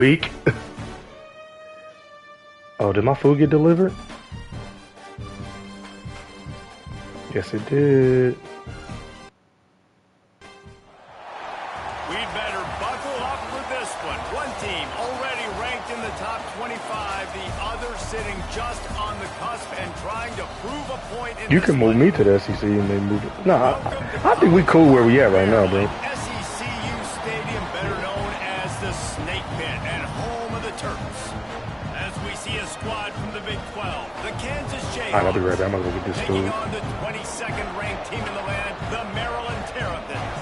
Week. Oh, did my food get delivered? Yes, it did. We'd better buckle up for this one. One team already ranked in the top 25, the other sitting just on the cusp and trying to prove a point in You can move me to the SEC and they move it. No, I think we cool where we at right now, bro. SECU Stadium, better known as the Snake Pit and home of the Turks. As we see a squad from the Big 12, the Kansas Jayhawks. Alright, I'll be right back. I'm gonna go get this taking food. on the 22nd ranked team in the land, the Maryland Terrapins.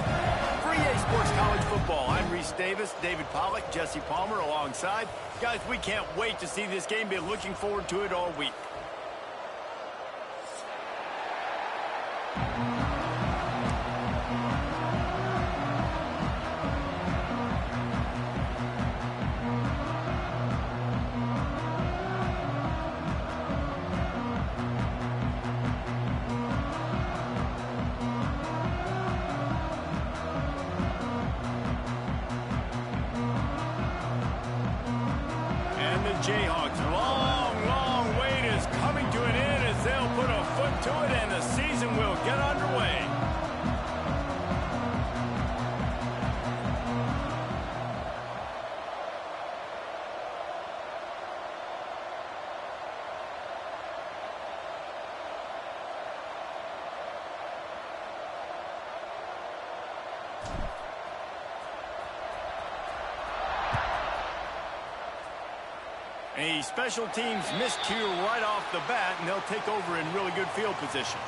For EA Sports College Football, I'm Reese Davis, David Pollack, Jesse Palmer alongside. Guys, we can't wait to see this game. Been looking forward to it all week. Jayhawks, long wait is coming to an end as they'll put a foot to it and the season will get underway. A special teams miscue right off the bat, and they'll take over in really good field position.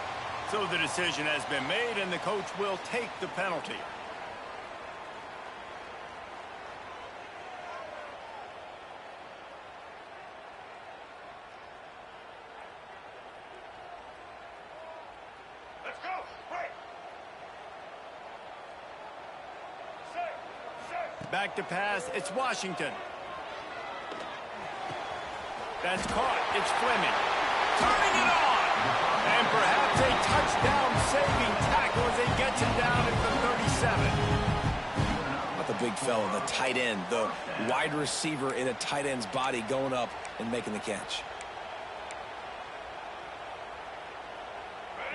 So the decision has been made, and the coach will take the penalty. Let's go. Right. Back to pass. It's Washington. That's caught. It's Fleming. Turning it on. And perhaps a touchdown-saving tackle as he gets him down at the 37. Not the big fella, the tight end, the wide receiver in a tight end's body going up and making the catch.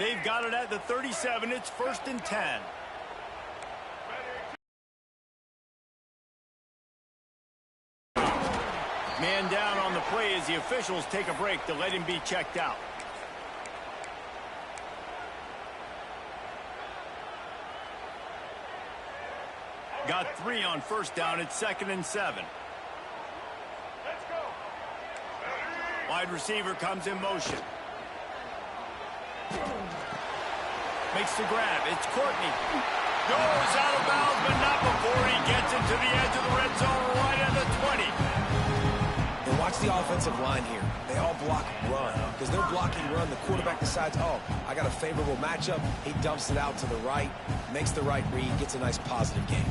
They've got it at the 37. It's 1st and 10. Man down on the play as the officials take a break to let him be checked out. Got 3 on 1st down. It's 2nd and 7. Let's go. Wide receiver comes in motion. Makes the grab. It's Courtney. Goes out of bounds, but not before he gets into the edge of the red zone right at the 20. And watch the offensive line here. They all block run. Because they're blocking run, the quarterback decides, oh, I got a favorable matchup. He dumps it out to the right, makes the right read, gets a nice positive gain.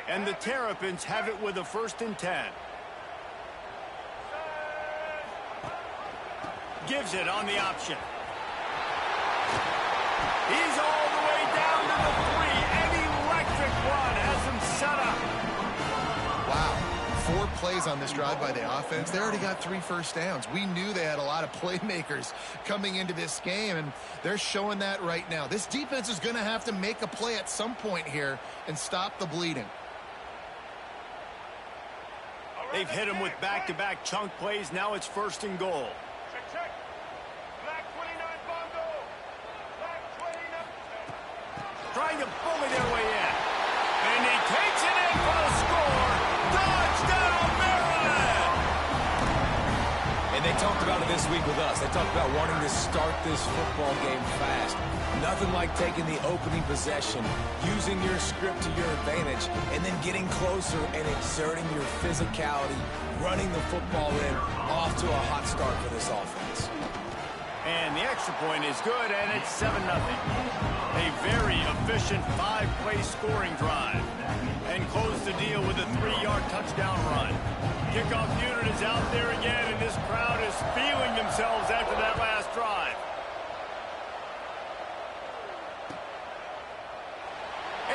And the Terrapins have it with a 1st and 10. Gives it on the option. He's all the way down to the 3. An electric run has him set up. Wow. 4 plays on this drive by the offense. They already got 3 first downs. We knew they had a lot of playmakers coming into this game, and they're showing that right now. This defense is going to have to make a play at some point here and stop the bleeding. They've hit him with back-to-back chunk plays. Now it's 1st and goal. Trying to bully their way in. And he takes it in for the score. Touchdown, Maryland! And they talked about it this week with us. They talked about wanting to start this football game fast. Nothing like taking the opening possession, using your script to your advantage, and then getting closer and exerting your physicality, running the football in, off to a hot start for this offense. And the extra point is good, and it's 7-0. A very efficient 5-play scoring drive. And close the deal with a 3-yard touchdown run. Kickoff unit is out there again, and this crowd is feeling themselves after that last drive.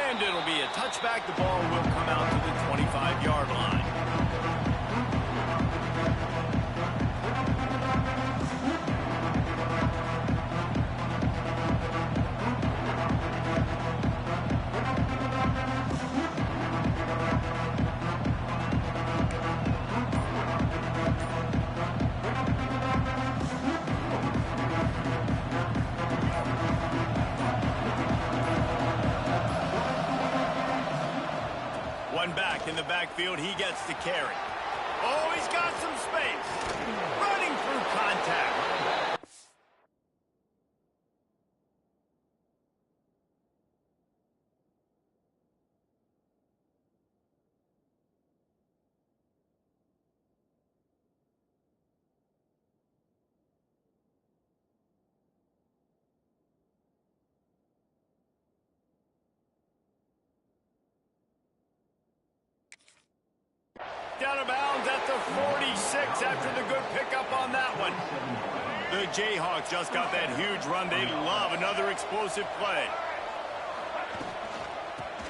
And it'll be a touchback. The ball will come out to the 25-yard line. Back in the backfield, he gets the carry. Oh, he's got some space. Running through contact. Down of bounds at the 46 after the good pickup on that one. The Jayhawks just got that huge run. They love another explosive play.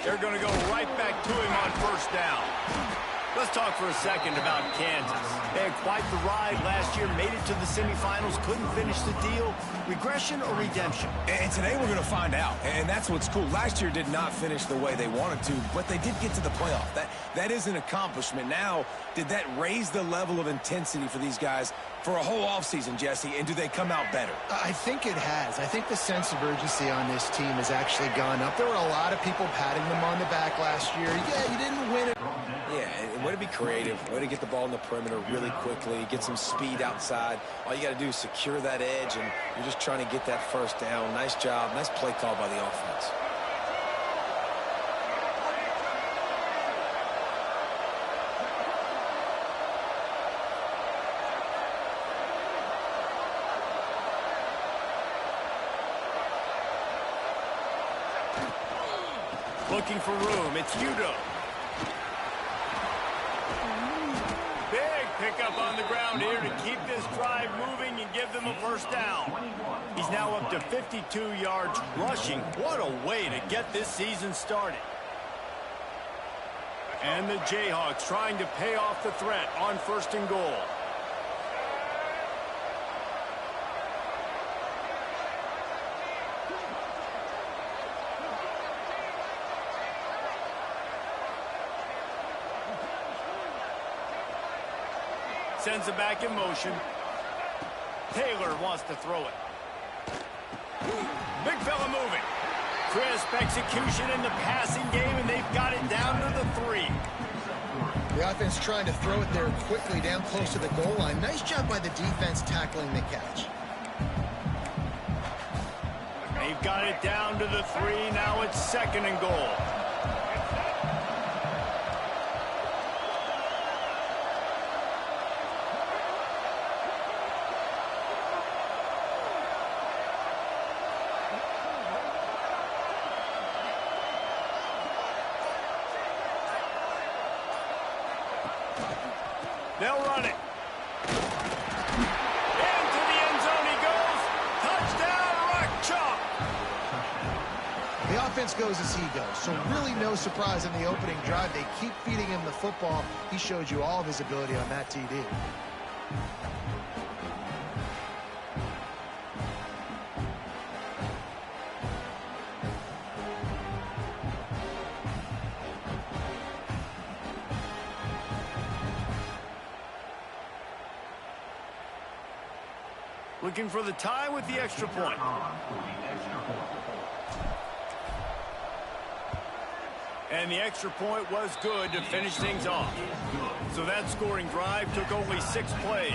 They're going to go right back to him on first down. Let's talk for a second about Kansas. They had quite the ride last year, made it to the semifinals, couldn't finish the deal. Regression or redemption? And today we're going to find out, and that's what's cool. Last year did not finish the way they wanted to, but they did get to the playoff. That is an accomplishment. Now, did that raise the level of intensity for these guys for a whole offseason, Jesse, and do they come out better? I think it has. I think the sense of urgency on this team has actually gone up. There were a lot of people patting them on the back last year. Yeah, you didn't win it. Yeah, and way to be creative, way to get the ball in the perimeter really quickly, get some speed outside. All you got to do is secure that edge, and you're just trying to get that first down. Nice job, nice play call by the offense. Looking for room, it's Udo. Big pickup on the ground here to keep this drive moving and give them a first down. He's now up to 52 yards rushing. What a way to get this season started. And the Jayhawks trying to pay off the threat on first and goal. Sends it back in motion. Taylor wants to throw it. Big fella moving. Crisp execution in the passing game, and they've got it down to the 3. The offense trying to throw it there quickly down close to the goal line. Nice job by the defense tackling the catch. They've got it down to the 3. Now it's second and goal. They'll run it. Into the end zone he goes. Touchdown, Rock Chalk. The offense goes as he goes, so really no surprise in the opening drive. They keep feeding him the football. He showed you all of his ability on that TD. Looking for the tie with the extra point. And the extra point was good to finish things off. So that scoring drive took only 6 plays.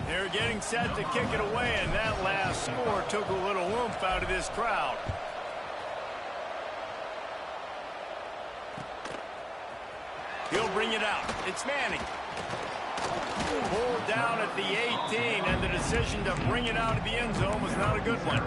They're getting set to kick it away, and that last score took a little oomph out of this crowd. He'll bring it out. It's Manning. Pulled down at the 18, and the decision to bring it out of the end zone was not a good one.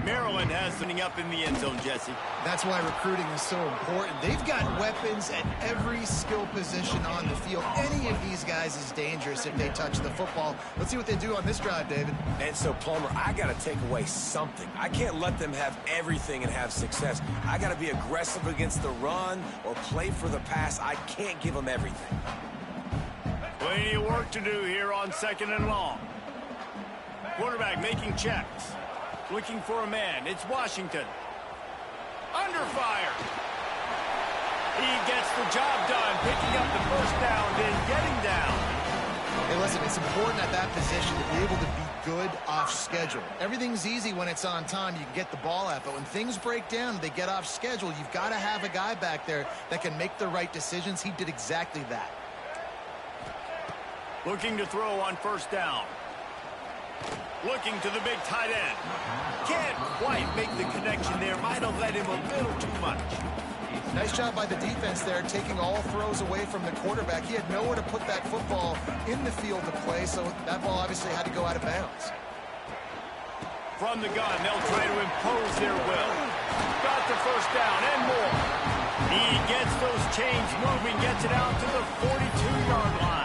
Maryland has something up in the end zone, Jesse. That's why recruiting is so important. They've got weapons at every skill position on the field. Any of these guys is dangerous if they touch the football. Let's see what they do on this drive, David. And so, Palmer, I got to take away something. I can't let them have everything and have success. I got to be aggressive against the run or play for the pass. I can't give them everything. Plenty of work to do here on 2nd and long. Quarterback making checks. Looking for a man. It's Washington. Under fire. He gets the job done, picking up the first down, then getting down. Hey, listen, it's important at that position to be able to be good off schedule. Everything's easy when it's on time. You can get the ball out, but when things break down, they get off schedule. You've got to have a guy back there that can make the right decisions. He did exactly that. Looking to throw on first down. Looking to the big tight end. Can't quite make the connection there. Might have led him a little too much. Nice job by the defense there, taking all throws away from the quarterback. He had nowhere to put that football in the field to play, so that ball obviously had to go out of bounds. From the gun, they'll try to impose their will. Got the first down and more. He gets those chains moving, gets it out to the 42-yard line.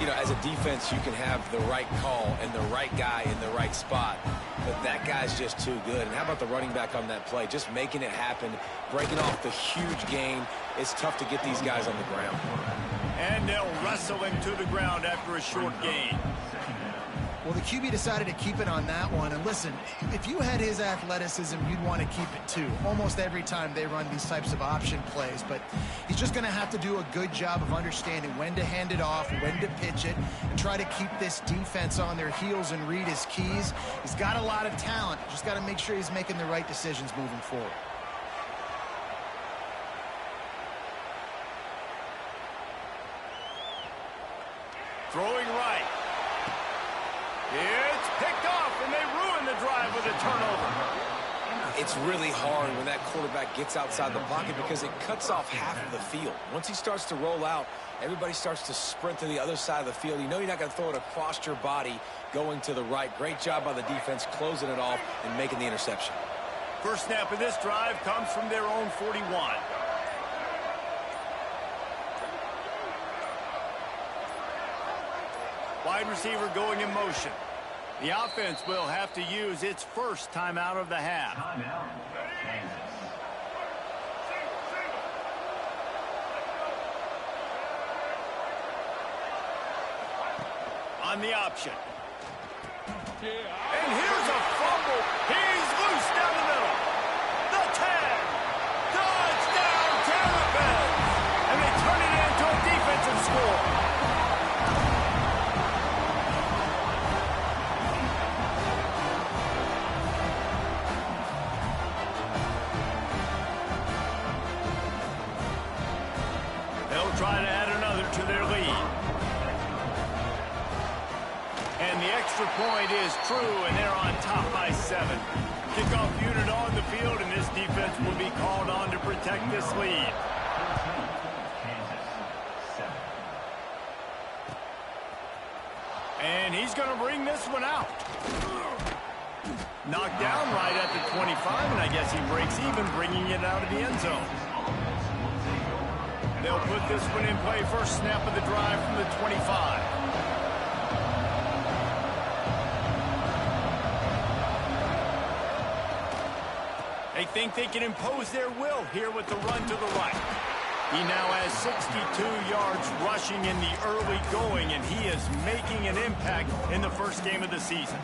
You know, as a defense, you can have the right call and the right guy in the right spot, but that guy's just too good. And how about the running back on that play? Just making it happen, breaking off the huge gain. It's tough to get these guys on the ground. And they'll wrestle him to the ground after a short gain. Well, the QB decided to keep it on that one. And listen, if you had his athleticism, you'd want to keep it too. Almost every time they run these types of option plays. But he's just going to have to do a good job of understanding when to hand it off, when to pitch it, and try to keep this defense on their heels and read his keys. He's got a lot of talent. Just got to make sure he's making the right decisions moving forward. Throwing right. It's picked off, and they ruin the drive with a turnover. It's really hard when that quarterback gets outside the pocket because it cuts off half of the field. Once he starts to roll out, everybody starts to sprint to the other side of the field. You know you're not going to throw it across your body going to the right. Great job by the defense closing it off and making the interception. First snap of this drive comes from their own 41. Wide receiver going in motion. The offense will have to use its first timeout of the half. On the option. And here's a fumble. He's loose down the middle. The tag. Touchdown, Terrapins. And they turn it into a defensive score. Try to add another to their lead. And the extra point is true, and they're on top by 7. Kickoff unit on the field, and this defense will be called on to protect this lead. And he's going to bring this one out. Knocked down right at the 25, and I guess he breaks even, bringing it out of the end zone. They'll put this one in play. First snap of the drive from the 25. They think they can impose their will here with the run to the right. He now has 62 yards rushing in the early going, and he is making an impact in the first game of the season.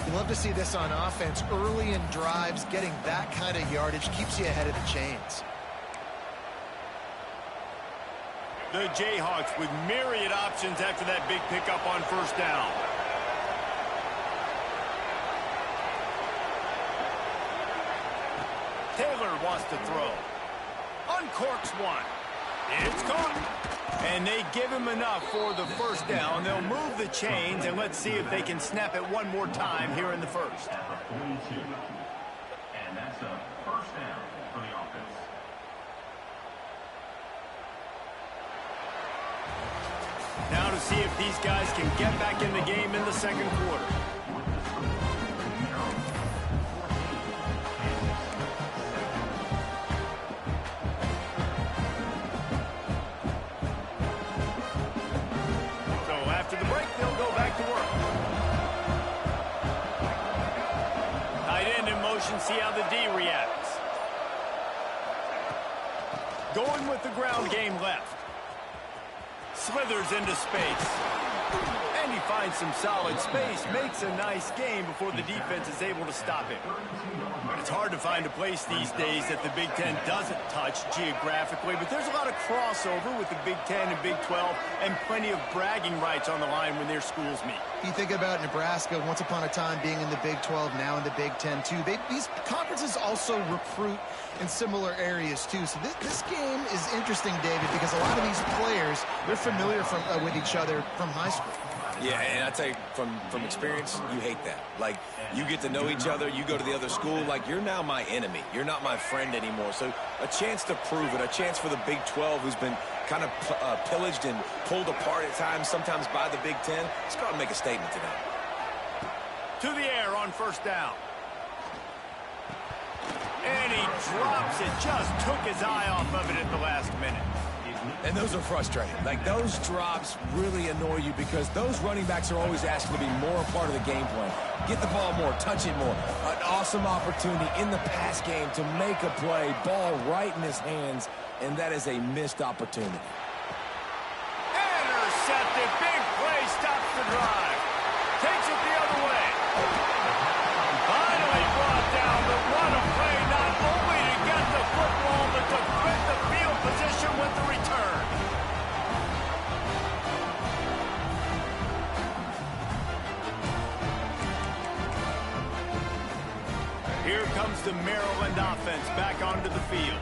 You love to see this on offense. Early in drives, getting that kind of yardage keeps you ahead of the chains. The Jayhawks with myriad options after that big pickup on first down. Taylor wants to throw. Uncorks one. It's caught. And they give him enough for the first down. They'll move the chains, and let's see if they can snap it one more time here in the first. And that's a first down for the offense. see if these guys can get back in the game in the second quarter. So after the break, they'll go back to work. Tight end in motion, see how the D reacts. Going with the ground game left. Slithers into space. And he finds some solid space. Makes a nice game before the defense is able to stop him. It's hard to find a place these days that the Big Ten doesn't touch geographically, but there's a lot of crossover with the Big Ten and Big 12 and plenty of bragging rights on the line when their schools meet. You think about Nebraska once upon a time being in the Big 12, now in the Big 10 too. These conferences also recruit in similar areas too. So this game is interesting, David, because a lot of these players, they're familiar with each other from high school. Yeah, and I tell you, from experience, you hate that. Like, you get to know each other, you go to the other school, like, you're now my enemy. You're not my friend anymore. So a chance to prove it, a chance for the Big 12, who's been kind of pillaged and pulled apart at times, sometimes by the Big 10. It's got to make a statement tonight. To the air on first down. And he drops it, just took his eye off of it at the last minute. And those are frustrating. Like, those drops really annoy you because those running backs are always asking to be more a part of the game plan. Get the ball more, touch it more. An awesome opportunity in the pass game to make a play, ball right in his hands, and that is a missed opportunity. Intercepted, big play, stops the drive. Takes it the other way. Finally brought down, but what a play, not only to get the football, but to fit the field position with the return. Here comes the Maryland offense back onto the field.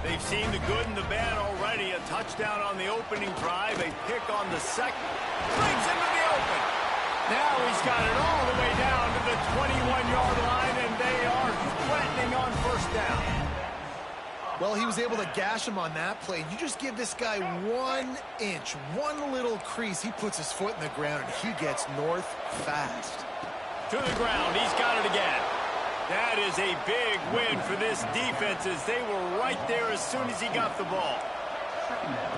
They've seen the good and the bad already. A touchdown on the opening drive, a pick on the second. Brings him to the open. Now he's got it all the way down to the 21-yard line, and they are threatening on first down. Well, he was able to gash him on that play. You just give this guy 1 inch, one little crease. He puts his foot in the ground, and he gets north fast. To the ground. He's got it again. That is a big win for this defense as they were right there as soon as he got the ball.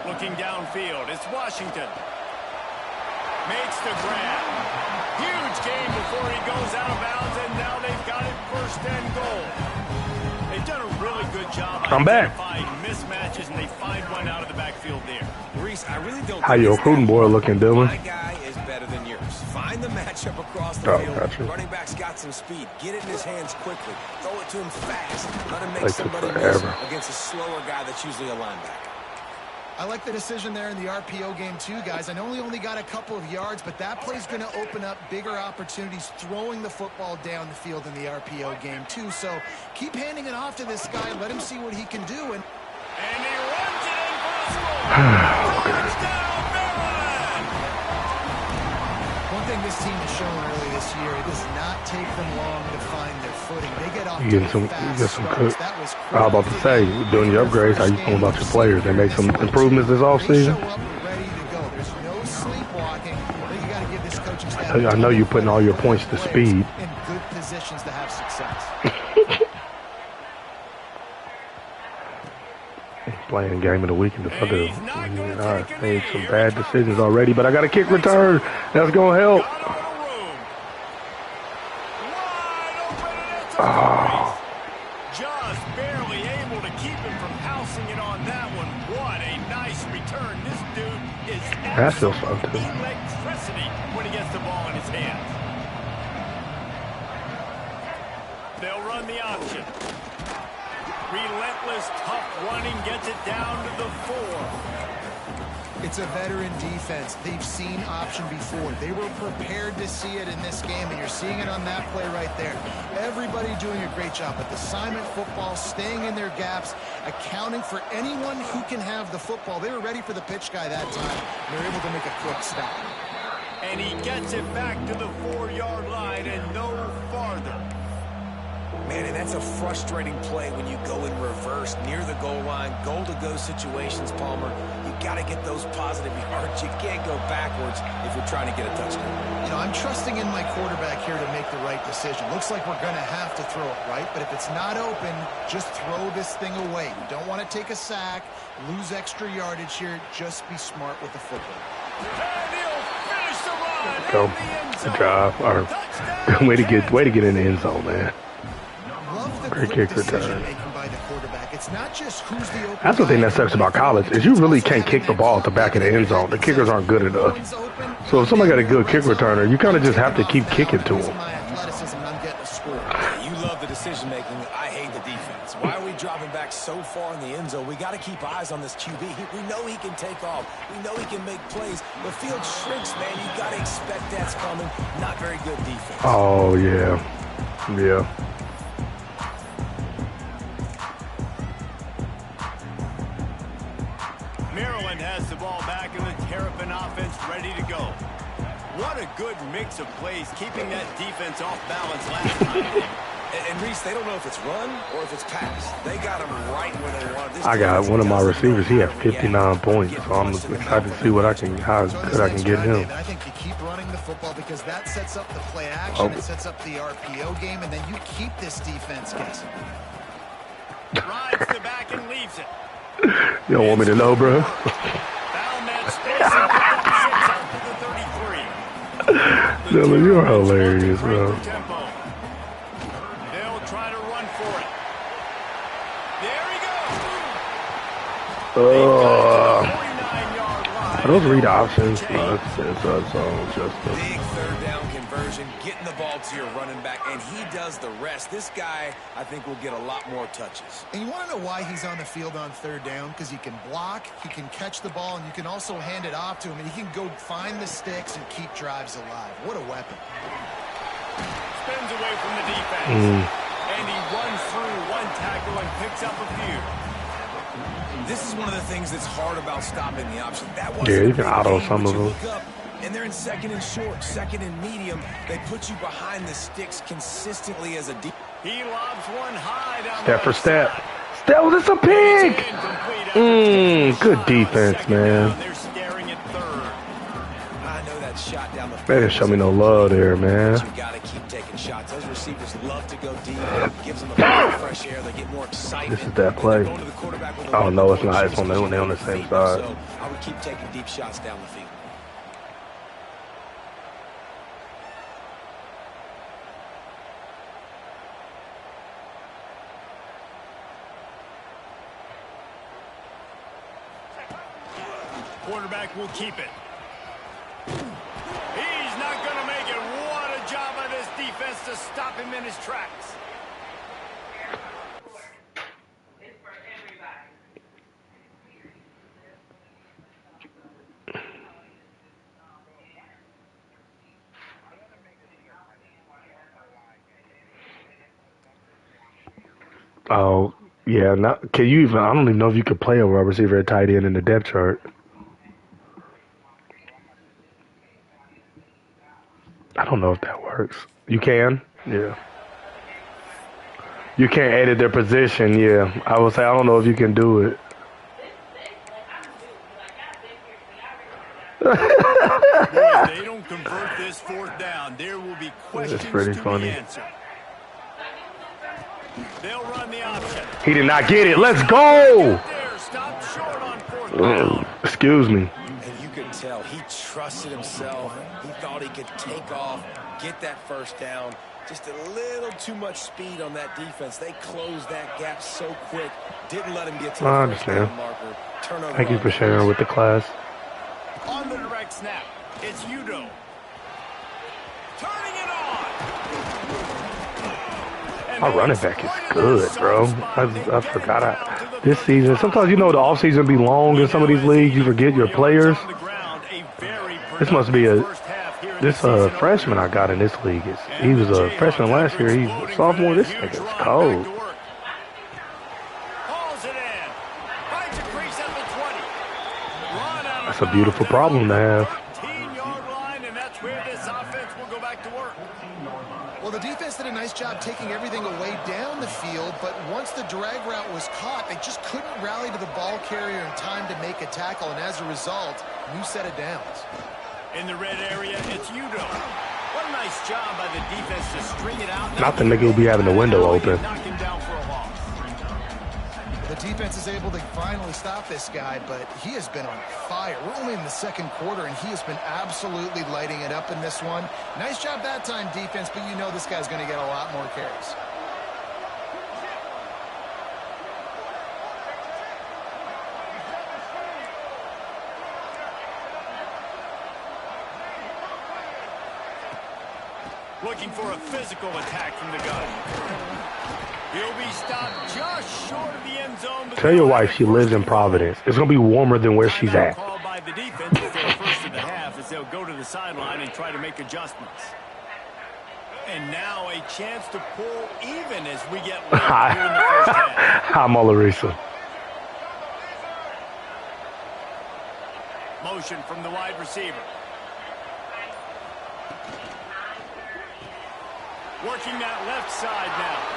Looking downfield, it's Washington. Makes the grab. Huge game before he goes out of bounds, and now they've got it first and goal. They've done a really good job identifying mismatches, and they find one out of the backfield there. Reese, I really don't. How your recruiting board looking, Dylan? My guy is better than yours. Find the matchup across the field. Gotcha. Running back's got some speed. Get it in his hands quickly. Throw it to him fast. Let him make Takes somebody forever. miss against a slower guy that's usually a linebacker. I like the decision there in the RPO game too, guys. I know he only got a couple of yards, but that play's going to open up bigger opportunities throwing the football down the field in the RPO game too. So keep handing it off to this guy. Let him see what he can do. And he runs it in for a score. Touchdown, Maryland! One thing this team has shown early this year, it does not take them long to find their footing. They get off You to get some starts. That was I was about to say, doing your upgrades, how you feeling about your players? They make some improvements this offseason? They show up ready to go. There's no sleepwalking. You got to give this coaching staff. I know you're putting all your points to speed. In good positions to have success. Playing game of the week in the fucking. I made some bad decisions already, but I got a kick return. That's gonna help. Oh. Just barely able to keep him from housing it on that one. What a nice return. This dude is absolutely electricity when he gets the ball in his hands. They'll run the option. Relentless, tough running gets it down to the 4. It's a veteran defense. They've seen option before. They were prepared to see it in this game, and you're seeing it on that play right there. Everybody doing a great job with assignment football, staying in their gaps, accounting for anyone who can have the football. They were ready for the pitch guy that time. They're able to make a quick stop. And he gets it back to the 4-yard line and no farther. Man, and that's a frustrating play when you go in reverse near the goal line, goal-to-go situations, Palmer. You got to get those positive yards. You can't go backwards if you're trying to get a touchdown. You know, I'm trusting in my quarterback here to make the right decision. Looks like we're going to have to throw it, right? But if it's not open, just throw this thing away. You don't want to take a sack, lose extra yardage here. Just be smart with the football. And he'll finish the run. Go. Good job. Or way to get in the end zone, man. Love the Great quick kick return. decision-making by the quarterback. It's not just who's the open That's the thing that guy. sucks about college is you really can't kick the ball at the back of the end zone. The kickers aren't good enough. So if somebody got a good kick returner, you kind of just have to keep kicking to them. My athleticism, and I'm getting a score. You love the decision making. I hate the defense. Why are we dropping back so far in the end zone? We got to keep eyes on this QB. We know he can take off. We know he can make plays. The field shrinks, man. You got to expect that's coming. Not very good defense. Oh yeah, yeah. Maryland has the ball back in the Terrapin offense ready to go. What a good mix of plays, keeping that defense off balance last time. And Reese, they don't know if it's run or if it's pass. They got him right where they wanted. This I got one of my receivers. He had 59 points, so I'm excited to see what how good I can get him. I think you keep running the football because that sets up the play action. It sets up the RPO game, and then you keep this defense guessing. Rides the back and leaves it. You don't want me to know, bro? Found that space and out to the 33. Dylan, you're hilarious, bro. Tempo. They'll try to run for it. There he goes. 49-yard line. Are those read options? No, it's all just Big third down conversion, getting the ball to your running back, and he does the rest. This guy, I think, will get a lot more touches. And you want to know why he's on the field on third down? Because he can block, he can catch the ball, and you can also hand it off to him, and he can go find the sticks and keep drives alive. What a weapon. Spins away from the defense. And he runs through one tackle and picks up a few. This is one of the things that's hard about stopping the option. That Yeah, you wasn't can a big auto gain, some but of you them. look up, and they're in second and short, second and medium. They put you behind the sticks consistently as a deep. He lobs one high down step the for step. side. Still, it's a pig. It's incomplete after taking a Good shot on defense, second man. down. They're staring at third. I know that shot down the They field. didn't show me no love there, man. You got to keep taking shots. Those receivers love to go deep. It gives them a breath of fresh air. They get more excitement. This is that play. They're going to the quarterback with a Oh, no, it's not. shoes It's on because they're on the you same feet. side. So I would keep taking deep shots down the field. Quarterback will keep it. He's not going to make it. What a job by this defense to stop him in his tracks. Oh, yeah. Not, can you even? I don't even know if you could play a wide receiver at tight end in the depth chart. I don't know if that works. You can? Yeah. You can't edit their position, yeah. I would say I don't know if you can do it. Boy, if they don't convert this fourth down, there will be questions pretty to funny. be answered. They'll run the option. He did not get it. Let's go! There, stop short on fourth down. Excuse me. And you could tell he trusted himself. He thought he could take off, get that first down. Just a little too much speed on that defense. They closed that gap so quick. Didn't let him get to the I first understand. down marker. Turnover Thank you on for sharing with the class. On the direct snap, it's Udo. Turning it on. And Our running back is good, bro. I forgot. This season, sometimes you know the offseason be long in some of these leagues. You forget your players. This must be this freshman I got in this league. He was a freshman last year. He's a sophomore. This nigga's cold. That's a beautiful problem to have. that's where this offense will go back to work. Well, the defense did a nice job taking everything away down the field, but once the drag route was caught, they just couldn't rally to the ball carrier in time to make a tackle, and as a result, new set of downs. In the red area, it's Udo. What a nice job by the defense to string it out. Not the nigga who'll be having the window open. Knock him down for a loss. The defense is able to finally stop this guy, but he has been on fire. We're only in the second quarter, and he has been absolutely lighting it up in this one. Nice job that time, defense, but you know this guy's going to get a lot more carries. Looking for a physical attack from the gun. He'll be stopped just short of the end zone. Tell your wife she lives in Providence. It's going to be warmer than where she's at. Called by the defense for the first of the half as they'll go to the sideline and try to make adjustments. And now a chance to pull even as we get late here in the first half. Hi, Mullerisa. Motion from the wide receiver. Working that left side now.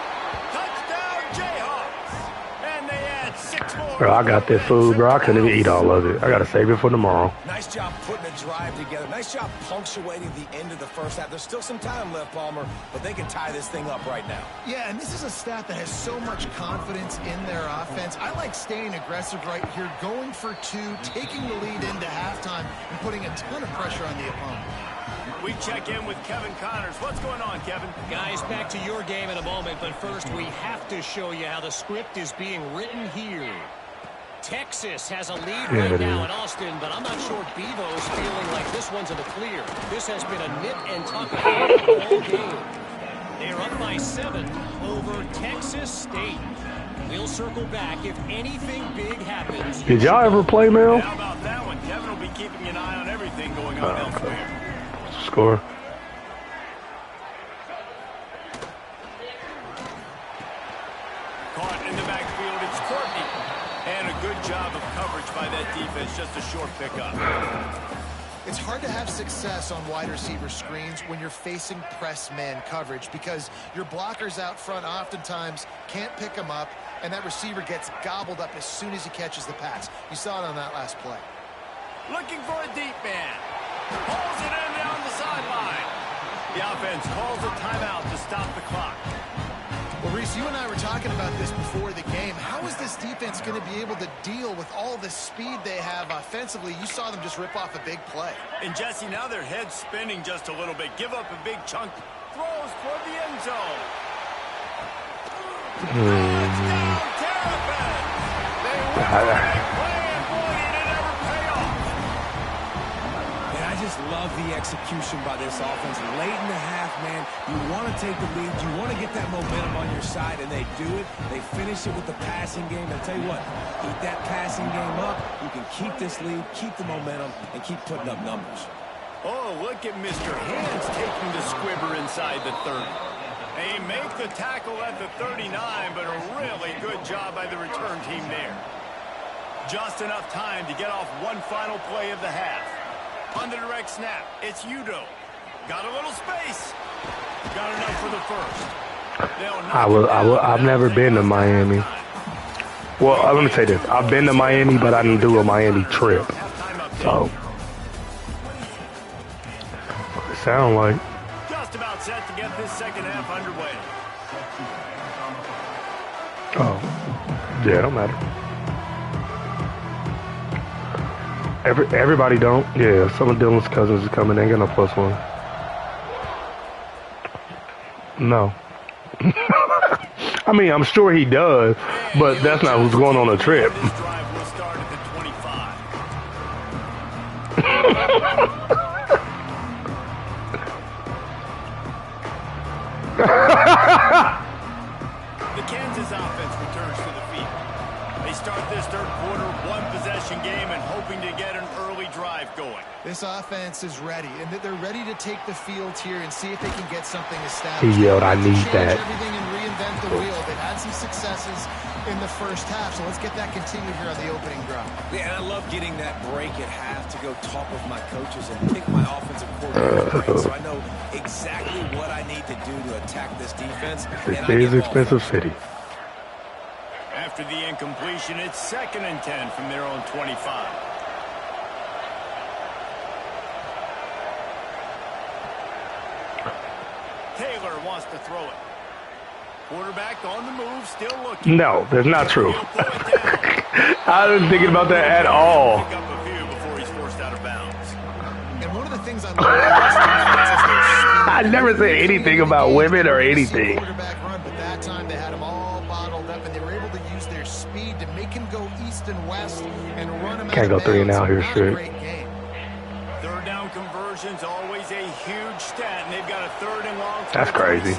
Touchdown, Jayhawks. And they add 6 more. Bro, I got this food, bro. I couldn't even eat all of it. I got to save it for tomorrow. Nice job putting a drive together. Nice job punctuating the end of the first half. There's still some time left, Palmer, but they can tie this thing up right now. Yeah, and this is a staff that has so much confidence in their offense. I like staying aggressive right here, going for 2, taking the lead into halftime, and putting a ton of pressure on the opponent. We check in with Kevin Connors. What's going on, Kevin? Guys, back to your game in a moment, but first we have to show you how the script is being written here. Texas has a lead right now in Austin, but I'm not sure Bevo's feeling like this one's in the clear. This has been a nip and tuck all game. They're up by 7 over Texas State. We'll circle back if anything big happens. Did y'all ever play, Mel? How about that one? Kevin will be keeping an eye on everything going on elsewhere. Score. Caught in the backfield, it's Courtney. And a good job of coverage by that defense, just a short pickup. It's hard to have success on wide receiver screens when you're facing press man coverage because your blockers out front oftentimes can't pick them up, and that receiver gets gobbled up as soon as he catches the pass. You saw it on that last play. Looking for a deep man. Pulls it in down the sideline. The offense calls a timeout to stop the clock. Well, Reese, you and I were talking about this before the game. How is this defense going to be able to deal with all the speed they have offensively? You saw them just rip off a big play. And, Jesse, now their head's spinning just a little bit. Give up a big chunk. Throws toward the end zone. Touchdown, Terrapins. They win the big play, and boy, did it ever pay off. And I just love the execution by this offense. Late in the half, man, you want to take the lead. You want to get that momentum on your side, and they do it. They finish it with the passing game. I tell you what, keep that passing game up. You can keep this lead, keep the momentum, and keep putting up numbers. Oh, look at Mr. Hands taking the squibber inside the 30. They make the tackle at the 39, but a really good job by the return team there. Just enough time to get off one final play of the half. On the direct snap, it's Udo. Got a little space. Got enough for the first. I've never been to Miami. Well, let me say this. I've been to Miami, but I didn't do a Miami trip. So, it sound like. Just about set to get this second half underway. Oh, yeah, don't matter. Everybody don't. Yeah, some of Dylan's cousins is coming. They ain't got no +1. No. I mean, I'm sure he does, but that's not who's going on a trip. This drive will start at the 25. The Kansas offense returns to the field. They start this third quarter one-possession game and hoping to get an early drive going. This offense is ready, and they're ready to take the field here and see if they can get something established. He yelled, "I need that." Everything and reinvent the wheel. They've had some successes in the first half, so let's get that continued here on the opening drive. Yeah, and I love getting that break at half to go talk with my coaches and pick my offensive coordinator so I know exactly what I need to do to attack this defense. It is expensive city. After the incompletion, it's 2nd and 10 from their own 25. Taylor wants to throw it. Quarterback on the move, still looking. No, that's not true. I wasn't thinking about that at all. Pick up a few before he's forced out of bounds. And one of the things I love about this defense is their speed. I never said anything about women or anything. Quarterback run, but that time they had him all bottled up, and they were able to use their speed to make him go east and west and run him. Can't go 3 and out here, straight. Third down conversions, always a huge stat, and they've got a 3rd and long. That's crazy.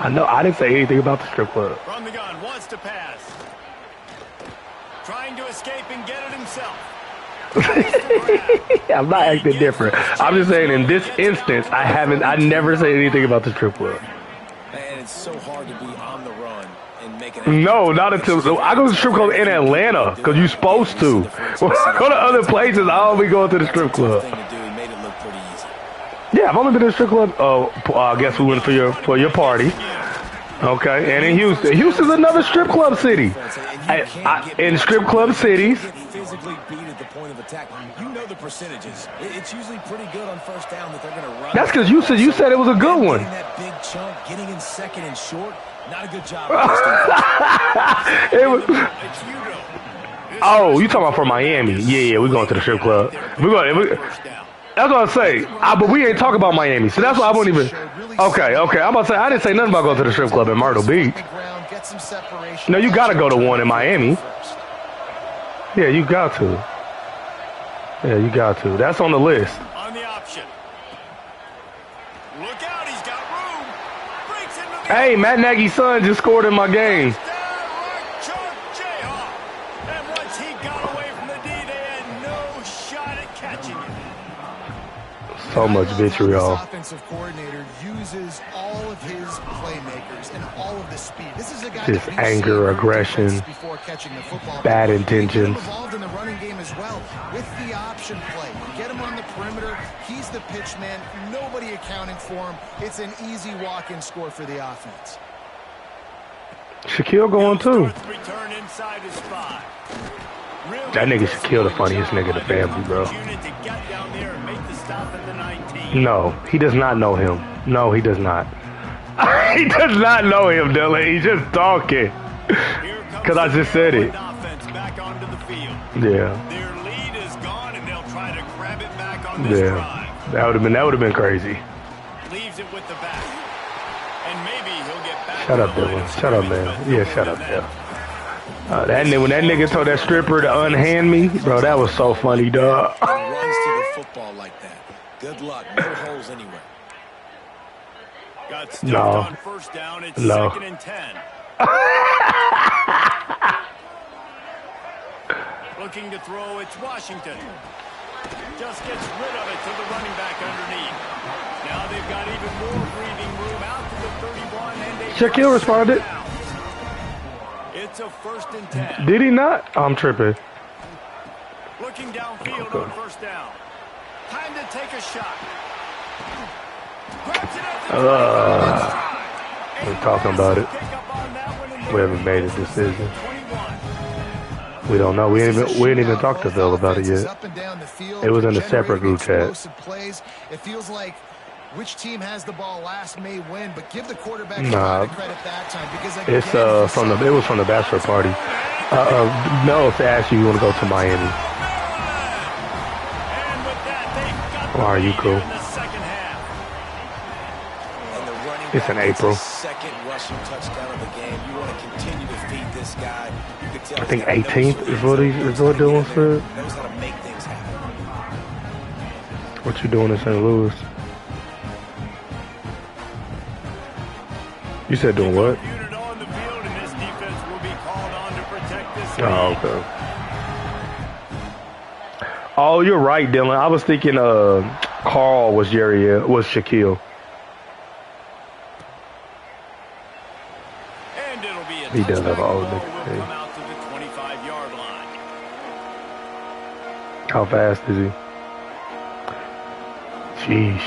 I know. I didn't say anything about the strip club. From the gun, wants to pass. Trying to escape and get it himself. I'm not acting different. I'm just saying in this instance, I never say anything about the strip club. And it's so hard to be on the run and make it. No, not until I go to the strip club in Atlanta because you're supposed to. When I go to other places, I'll be going to the strip club. Yeah, I've only been to the strip club. Oh, I guess we went for your party. Okay, and in Houston. Houston's another strip club city. In strip club cities. Physically beat at the point of attack. You know the percentages. It's usually pretty good on first down that they're going to run. That's because you said it was a good one. Getting that big chunk, getting in 2nd and short, not a good job. It was. Oh, you talking about for Miami? Yeah, we're going to the strip club. That's what I say. But we ain't talking about Miami, so that's why I won't even. Okay. I'm about to say I didn't say nothing about going to the strip club in Myrtle Beach. No, you got to go to one in Miami. Yeah, you got to. That's on the list. On the option. Look out, he's got room. Breaks into the Hey, Matt Nagy's son just scored in my game. Jayhawks. And once he got away from the D, they had no shot at catching him. So much vitriol. This offensive coordinator uses all of his playmakers and all of the speed. This is a guy Just anger, aggression, before catching the football. bad intentions. Involved in the running game as well with the option play. Get him on the perimeter. He's the pitch man. Nobody accounting for him. It's an easy walk-in score for the offense. Shaquille going too. Return inside his spot. That nigga Shaquille the funniest nigga in the family, bro. No, he does not know him. No, he does not. He does not know him, Dylan. He's just talking. Because I just said it. Yeah. Their lead is gone, and they'll try to grab it back on this drive. That would have been crazy. Leaves it with the back. And maybe he'll get back. Shut up, Dylan. Shut up, man. Yeah, shut up, Dylan. When that nigga told that stripper to unhand me, bro, that was so funny, dog. Runs to the football like that. Good luck. No holes anywhere. Got stuffed on first down. It's 2nd and 10. Looking to throw. It's Washington. Just gets rid of it to the running back underneath. Now they've got even more breathing room out to the 31. And Shaquille responded. It's a 1st and 10. Did he not? I'm tripping. Looking downfield on first down. Time to take a shot. We're talking about it. We haven't made a decision. We don't know. We didn't even talk to Phil about it yet. It was in a separate group chat. It feels like which team has the ball last may win, but give the quarterback credit that time because it's it was from the bachelor party. Mel asked you want to go to Miami. Why are you cool? It's in April. Second rushing touchdown of the game. You want to continue to feed this guy. I think 18th is what Dylan said. Knows how to make things happen. What you doing in St. Louis? You said doing what? Oh, okay. Oh, you're right, Dylan. I was thinking Carl was Shaquille. He does have an old nigga. How fast is he? Jeez.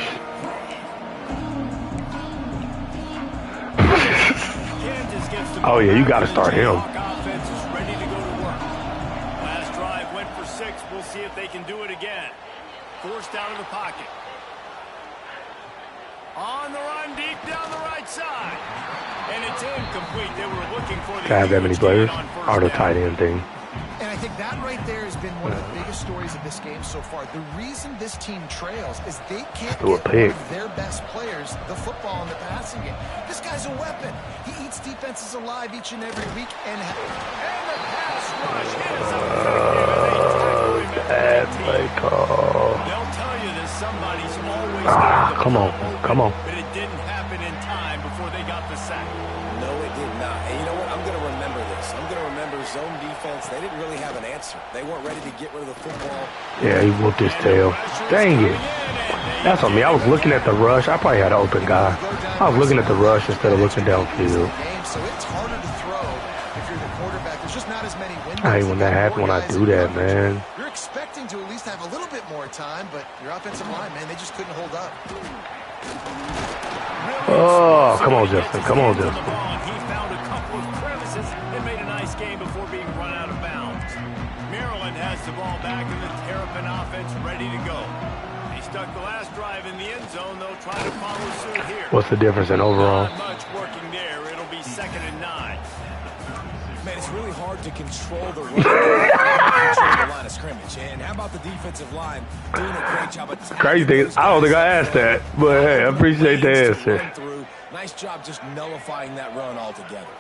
Oh yeah, you got to start him. Offense is ready to go to work. Last drive went for 6. We'll see if they can do it again. Forced out of the pocket. On the run, deep down the right side. And it's incomplete. They were looking for the... To have that many players, or the tight end thing. And I think that right there has been one of the biggest stories of this game so far. The reason this team trails is they can't get one of their best players the football in the passing game. This guy's a weapon. He eats defenses alive each and every week. And the pass rush is bad play call. They'll tell you that somebody's always... Come on. But it didn't happen in time before they got the sack. No, it did not. And you know what? I'm going to remember this. I'm going to remember zone defense. They didn't really have an answer. They weren't ready to get rid of the football. Yeah, he whooped his tail. Dang it. That's on me. I was looking at the rush. I probably had an open guy. I was looking at the rush instead of looking downfield. So it's harder to throw if you're the quarterback. There's just not as many windows. I hate when that happens when I do that, man. You're expecting to at least have a little bit more time, but your offensive line, man, they just couldn't hold up. Oh, come on, Justin. Come on, Justin. He found a couple of crevices and made a nice game before being run out of bounds. Maryland has the ball back in the Terrapin offense ready to go. They stuck the last drive in the end zone. They'll try to follow suit here. What's the difference in overall? Not much working there. It'll be 2nd and 9. Man, it's really hard to control the run, control the line of scrimmage. And how about the defensive line doing a great job of... Crazy thing is, I don't think I asked that, but hey, I appreciate the answer. Nice job just nullifying that run altogether.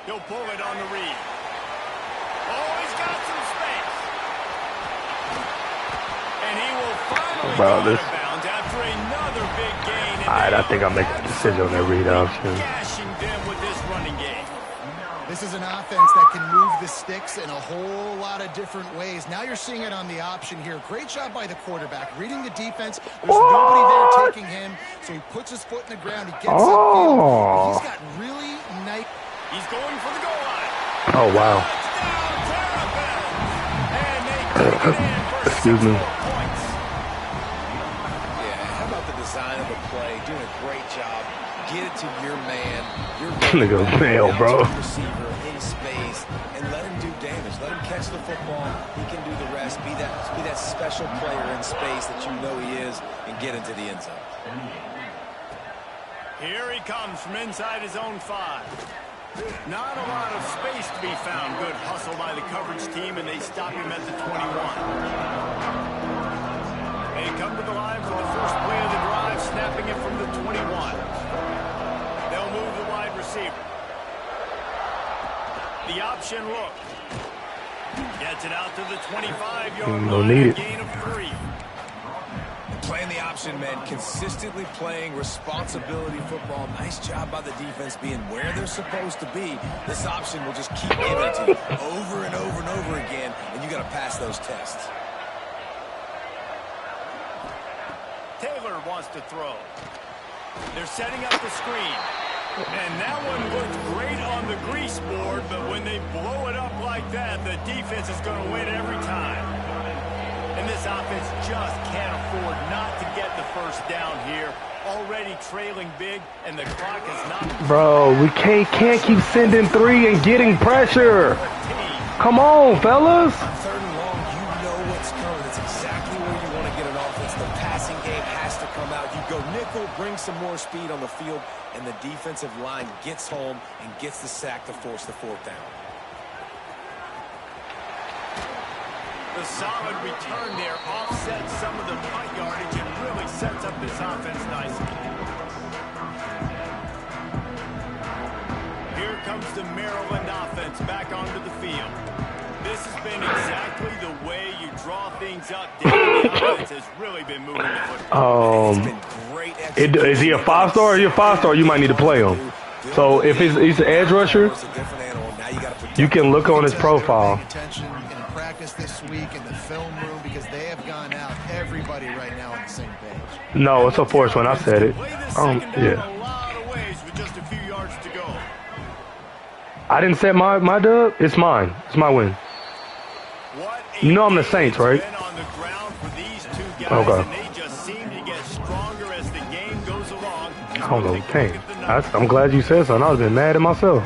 He'll pull it on the read. Oh, he's got some space. And he will finally go out of bounds after another big gain. All right, I think I'll make a decision on that read option. This is an offense that can move the sticks in a whole lot of different ways. Now you're seeing it on the option here. Great job by the quarterback. Reading the defense. There's nobody there taking him, so he puts his foot in the ground. He gets upfield. He's got really nice... He's going for the goal line. Oh, wow. Excuse me. Yeah, how about the design of the play? Doing a great job. Get it to your man. Nigga, nail, bro. Receiver in space and let him do damage. Let him catch the football. He can do the rest. Be that special player in space that you know he is, and get into the end zone. Here he comes from inside his own 5. Not a lot of space to be found. Good hustle by the coverage team, and they stop him at the 21. They come to the line for the first play of the drive, snapping it from the 21. They'll move the wide receiver. The option look. Gets it out to the 25-yard line, gain of 3. Playing the option meant consistently playing responsibility football. Nice job by the defense being where they're supposed to be. This option will just keep giving it to you over and over and over again, and you got to pass those tests. Taylor wants to throw. They're setting up the screen. And that one looked great on the grease board, but when they blow it up like that, the defense is going to win every time. And this offense just can't afford not to get the first down here. Already trailing big, and the clock is not... Bro, we can't keep sending 3 and getting pressure. Come on, fellas. 3rd and long, you know what's coming. It's exactly where you want to get an offense. The passing game has to come out. You go nickel, bring some more speed on the field, and the defensive line gets home and gets the sack to force the 4th down. The solid return there offsets some of the punt yardage and really sets up this offense nicely. Here comes the Maryland offense back onto the field. This has been exactly the way you draw things up. The offense has really been moving the football. Is he a 5-star or you a 5-star? You might need to play him. So if he's an edge rusher, you can look on his profile. Practice this week in the film room because they have gone out. Everybody right now on the same page. No, it's a forced one. I said it. Yeah. I didn't set my dub. It's mine. It's my win. You know I'm the Saints, right? guys, Okay. and they just seem to get stronger as the game goes along. I don't know. Dang. I'm glad you said something. I was been mad at myself.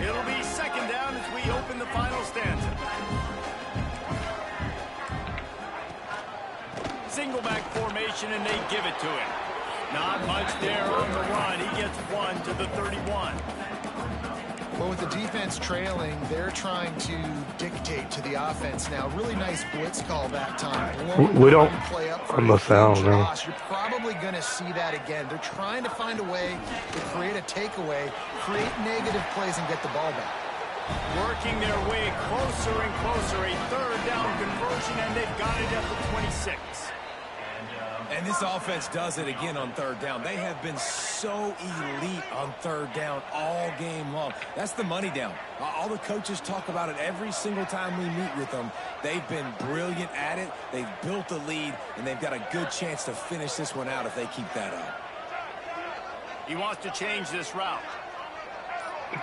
It'll be second down as we open the final stanza. Single back formation, and they give it to him. Not much there on the run. He gets one to the 31. Well, with the defense trailing, they're trying to dictate to the offense now. Really nice blitz call that time. We don't. Play up I must say, I don't know. You're probably going to see that again. They're trying to find a way to create a takeaway, create negative plays, and get the ball back. Working their way closer and closer. A third down conversion, and they've got it at the 26. And this offense does it again on third down. They have been so elite on third down all game long. That's the money down. All the coaches talk about it every single time we meet with them. They've been brilliant at it. They've built the lead, and they've got a good chance to finish this one out if they keep that up. He wants to change this route.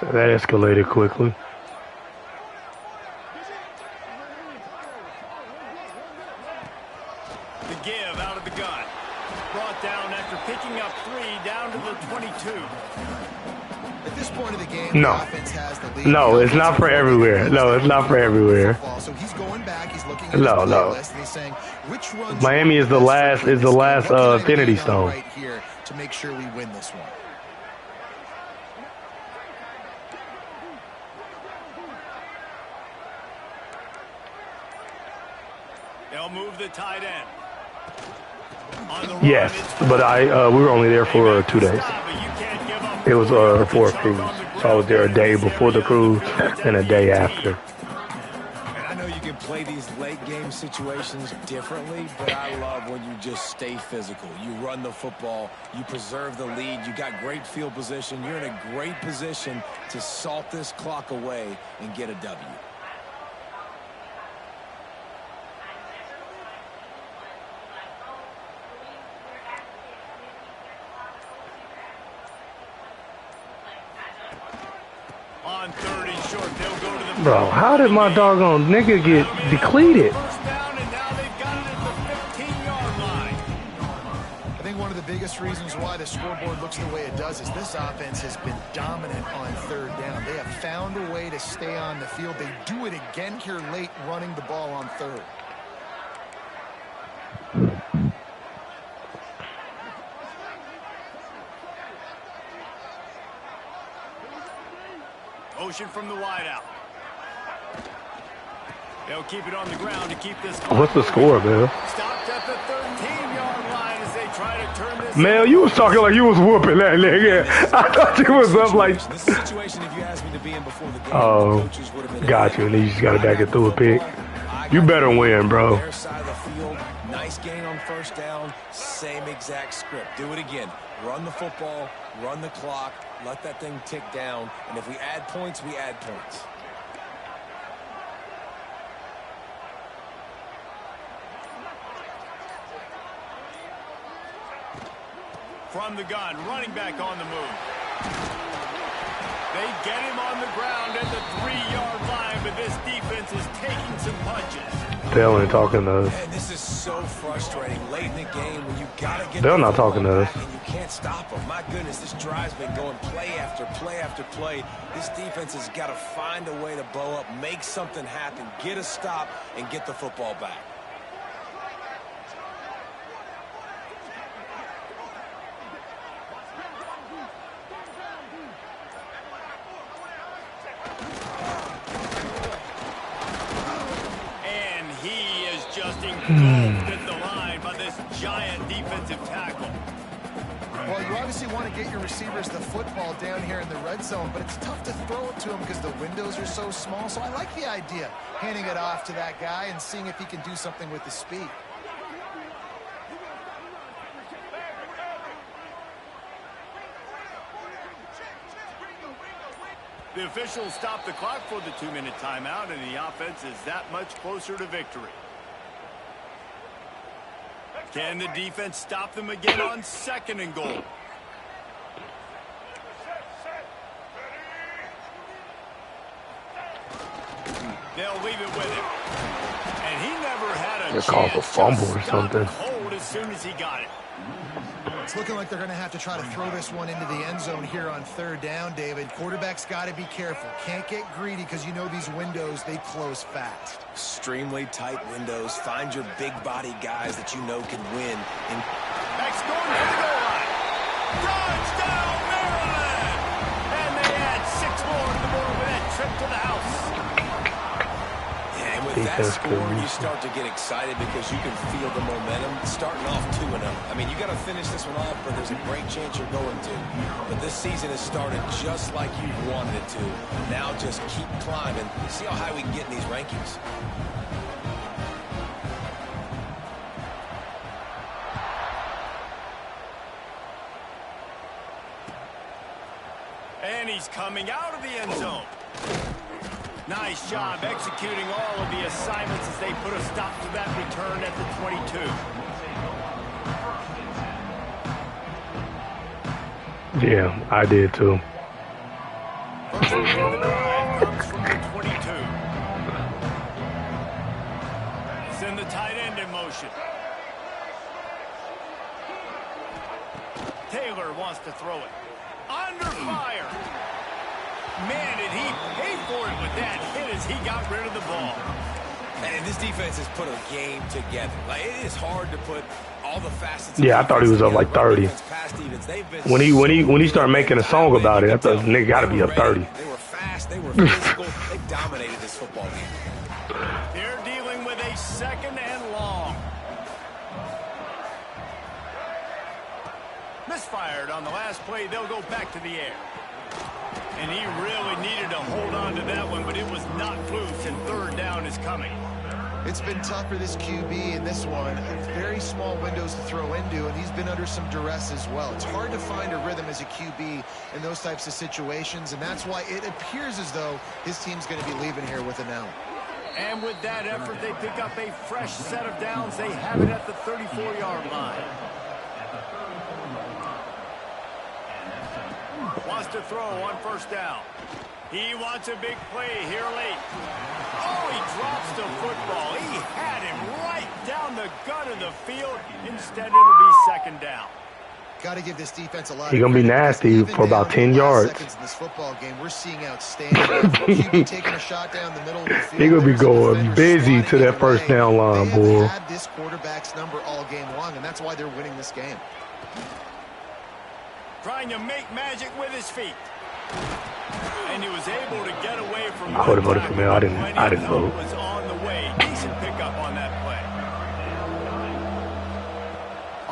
That escalated quickly. The give out of the gun. Brought down after picking up 3 down to the 22. At this point of the game, No. the offense has the lead. No, it's not for everywhere. No, it's not for everywhere. So he's going back. He's looking at No, his no. playlist, and he's saying, which runs Miami is the last What can I Infinity do Stone. right here to make sure we win this one. They'll move the tight end. On the run, Yes, but we were only there for 2 days. It was for a cruise, so I was there a day before the cruise and a day after. And I know you can play these late game situations differently, but I love when you just stay physical. You run the football, you preserve the lead, you got great field position. You're in a great position to salt this clock away and get a W. On third and short, they'll go to the Bro, how did my doggone nigga get depleted? first down, and now they've got it at the 15-yard line. I think one of the biggest reasons why the scoreboard looks the way it does is this offense has been dominant on third down. They have found a way to stay on the field. They do it again here late, running the ball on third. Motion from the wideout. They'll keep it on the ground to keep this. What's the score, man? Stopped at the 13-yard line as they try to turn this. Man, you was talking like you was whooping that nigga. I thought you was up like. This is a situation if you asked me to be in before the game. Oh, the coaches would have been got you, and then you just got to back it through a pick. You better win, bro. Their side of the field, nice gain on first down, same exact script. Do it again. Run the football, run the clock, let that thing tick down, and if we add points, we add points. From the gun, running back on the move. They get him on the ground at the 3-yard line, but this defense is taking some punches. They only talking to us. Man, this is so frustrating late in the game when you gotta get. They're not talking to us. And you can't stop them. My goodness, this drive's been going play after play after play. This defense has got to find a way to blow up, make something happen, get a stop, and get the football back. Engulfed at the line by this giant defensive tackle. Well, you obviously want to get your receivers the football down here in the red zone, but it's tough to throw it to them because the windows are so small. So I like the idea, handing it off to that guy and seeing if he can do something with his speed. The officials stop the clock for the 2-minute timeout, and the offense is that much closer to victory. Can the defense stop them again on 2nd and goal? They'll leave it with him. And he never had a Should call for fumble or something. Cold as soon as he got it. It's looking like they're going to have to try to throw this one into the end zone here on third down, David. Quarterback's got to be careful. Can't get greedy because you know these windows, they close fast. Extremely tight windows. Find your big body guys that you know can win. Back's going for the goal line. Touchdown, Maryland! And they add 6 more to the board with that trip to the house. Yeah, and with that score, you start to get excited because you can feel the momentum starting off 2-0. I mean, you got to finish this one off, but there's a great chance you're going to. But this season has started just like you wanted it to. Now just keep climbing. See how high we can get in these rankings. And he's coming out of the end zone. Nice job executing all of the assignments as they put a stop to that return at the 22. Yeah, I did too. First of the drive comes from the 22. Send the tight end in motion. Taylor wants to throw it. Under fire. Man, did he pay for it with that hit as he got rid of the ball. And this defense has put a game together. Like, it is hard to put all the facets. Yeah, I thought he was up like 30. When he started making a song about it, I thought nigga got to be up 30. They were fast. They were physical. They dominated this football game. They're dealing with a second and long. Misfired on the last play. They'll go back to the air. And he really needed to hold on to that one, but it was not loose, and third down is coming. It's been tough for this QB in this one. Very small windows to throw into, and he's been under some duress as well. It's hard to find a rhythm as a QB in those types of situations, and that's why it appears as though his team's going to be leaving here with an L. And with that effort, they pick up a fresh set of downs. They have it at the 34-yard line. Wants to throw on first down. He wants a big play here late. Oh, he drops the football. He had him right down the gut of the field. Instead, it'll be second down. Got to give this defense a lot. He's gonna be nasty for about 10 yards. Seconds in this football game, we're seeing outstanding. Taking a shot down the middle of the field. He's gonna be going busy to that first down line, boy. They have had this quarterback's number all game long, and that's why they're winning this game. Trying to make magic with his feet. And he was able to get away from. I would have voted for me. I didn't vote. Was on the way. Decent pickup on that play.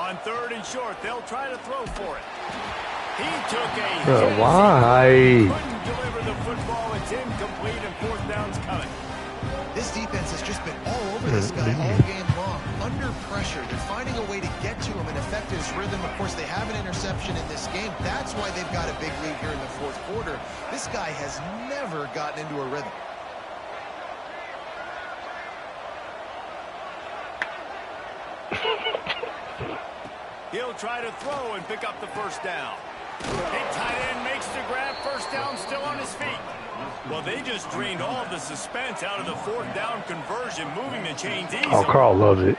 On third and short, they'll try to throw for it. He took a why? Couldn't deliver the football. It's incomplete, and fourth down's coming. This defense has just been all over this guy all game long. Under pressure, they're finding a way to get to him and affect his rhythm. Of course, they have an interception in this game. That's why they've got a big lead here in the fourth quarter. This guy has never gotten into a rhythm. He'll try to throw and pick up the first down. Big tight end makes the grab. First down, still on his feet. Well, they just drained all of the suspense out of the fourth down conversion, moving the chains easily. Oh, Carl loves it.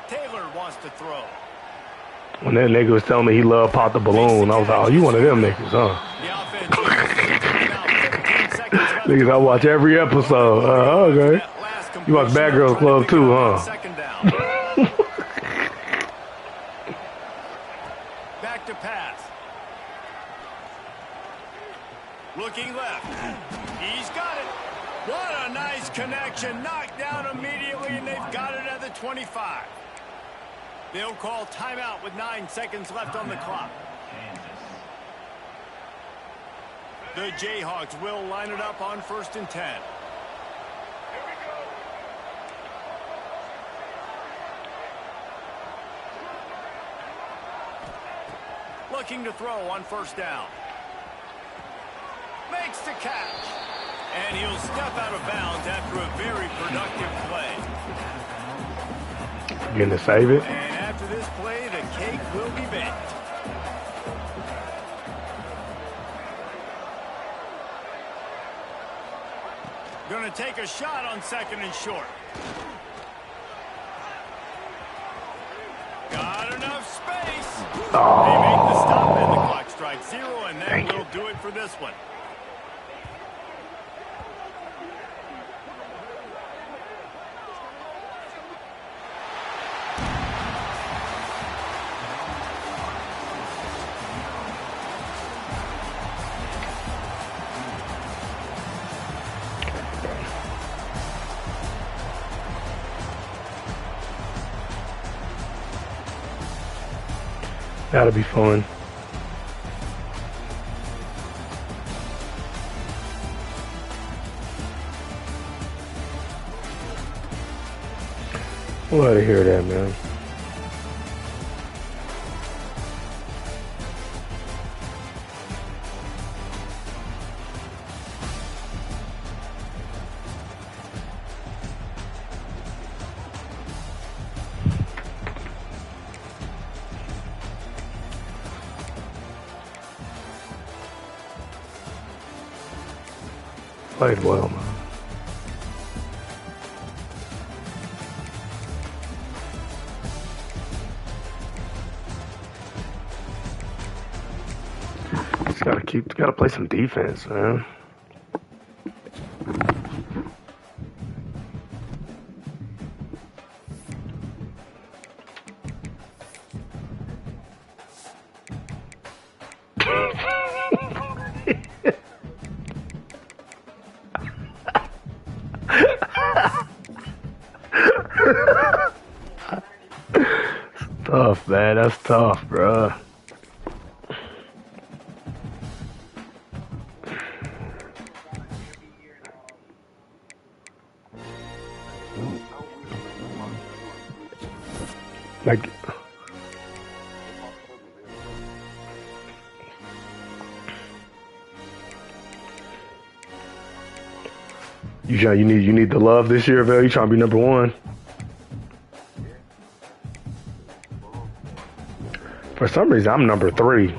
Taylor wants to throw. When that nigga was telling me he loved Pop the Balloon, I was like, oh, you one of them niggas, huh? Niggas, I watch every episode. Okay. You watch Bad Girls Club too, huh? Back to pass. Looking left. He's got it. What a nice connection. Knocked down immediately, and they've got it at the 25. They'll call timeout with 9 seconds left on the clock. The Jayhawks will line it up on 1st and 10. Looking to throw on first down. Makes the catch. And he'll step out of bounds after a very productive play. Getting to save it. And after this play, the cake will be baked. Going to going to take a shot on 2nd and short. Got enough space. Oh. They make the stop, and the clock strikes 0, and that will do it for this one. That'll be fun. Glad to hear that, man. Played well, man. Just gotta play some defense, man. Tough, man. That's tough, bro. Like, you need the love this year, Val. You trying to be number one. For some reason, I'm number 3.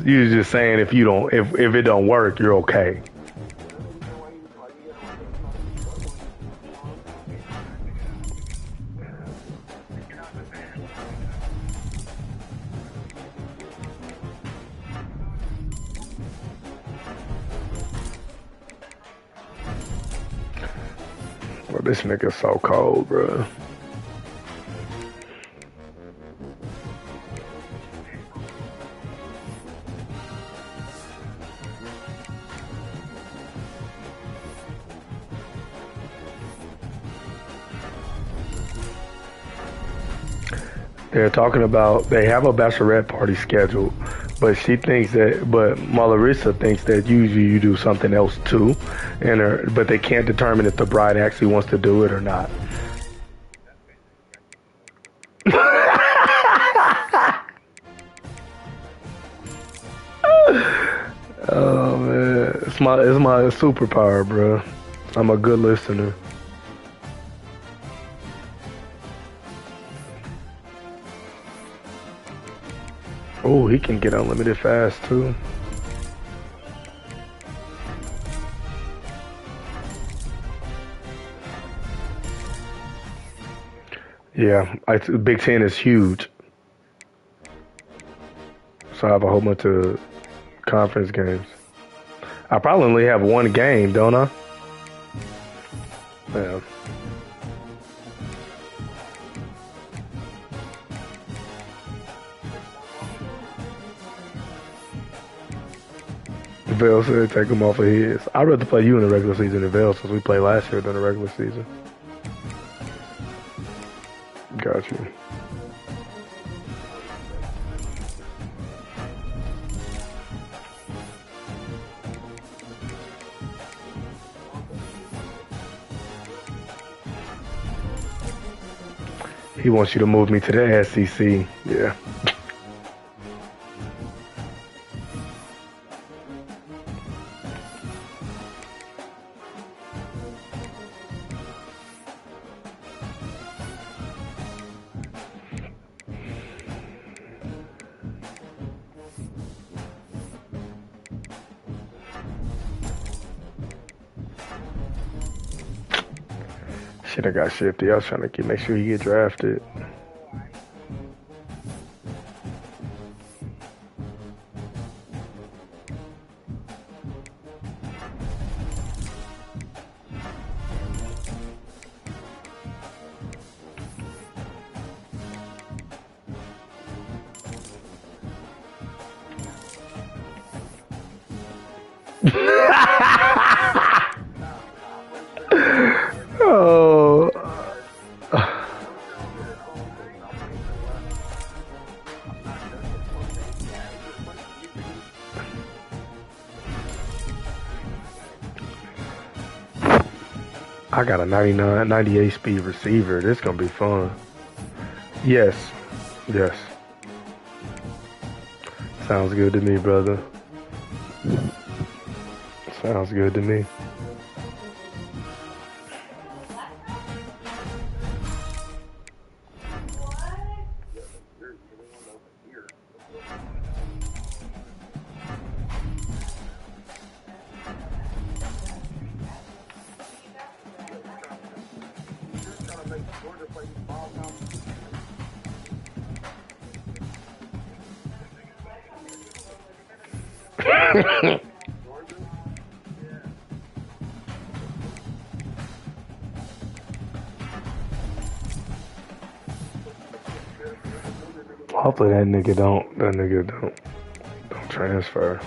You was just saying if it don't work, you're okay. Well, this nigga's so cold, bro. They're talking about they have a bachelorette party scheduled, but Malarissa thinks that usually you do something else too, but they can't determine if the bride actually wants to do it or not. Oh man, it's my superpower, bro. I'm a good listener. Oh, he can get unlimited fast too. Yeah, Big Ten is huge. So I have a whole bunch of conference games. I probably only have one game, don't I? Yeah. Vail said take him off of his. I'd rather play you in the regular season than Vail since we played last year during the regular season. Got got you. He wants you to move me to the SEC. Yeah. Should have got Shifty. I was trying to make sure he get drafted. Oh. I got a 98 speed receiver. This gonna be fun. Yes. Yes. Sounds good to me, brother. Sounds good to me. Hopefully that nigga don't transfer.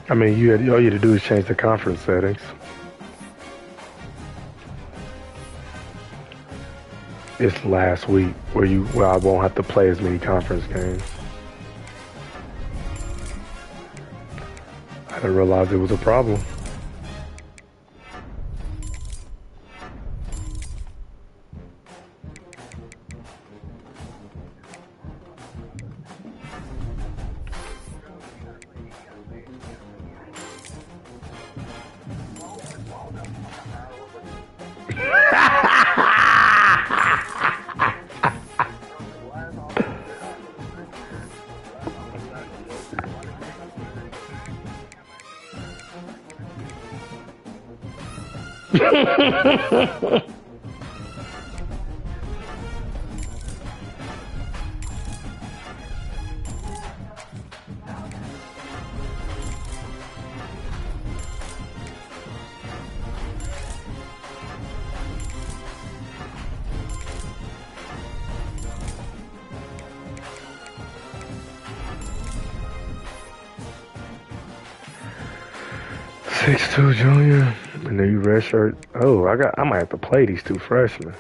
I mean, all you had to do is change the conference settings. It's last week where I won't have to play as many conference games. I didn't realize it was a problem. Six-two junior, and then you redshirt. Oh, I might have to play these two freshmen.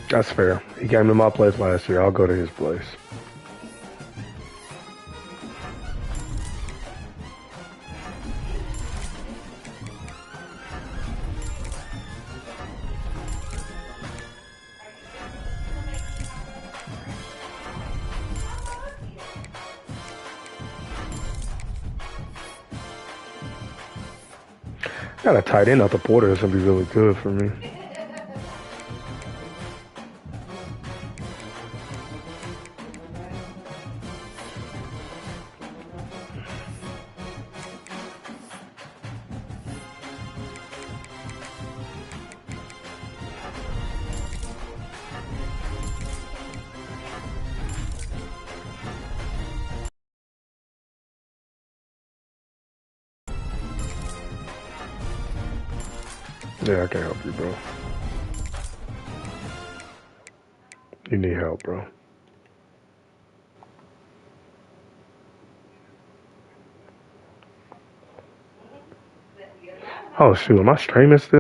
That's fair. He came to my place last year. I'll go to his place. Got a tight end out the border. That's gonna be really good for me. Yeah, I can help you, bro. You need help, bro. Oh, shoot. Am I streaming still?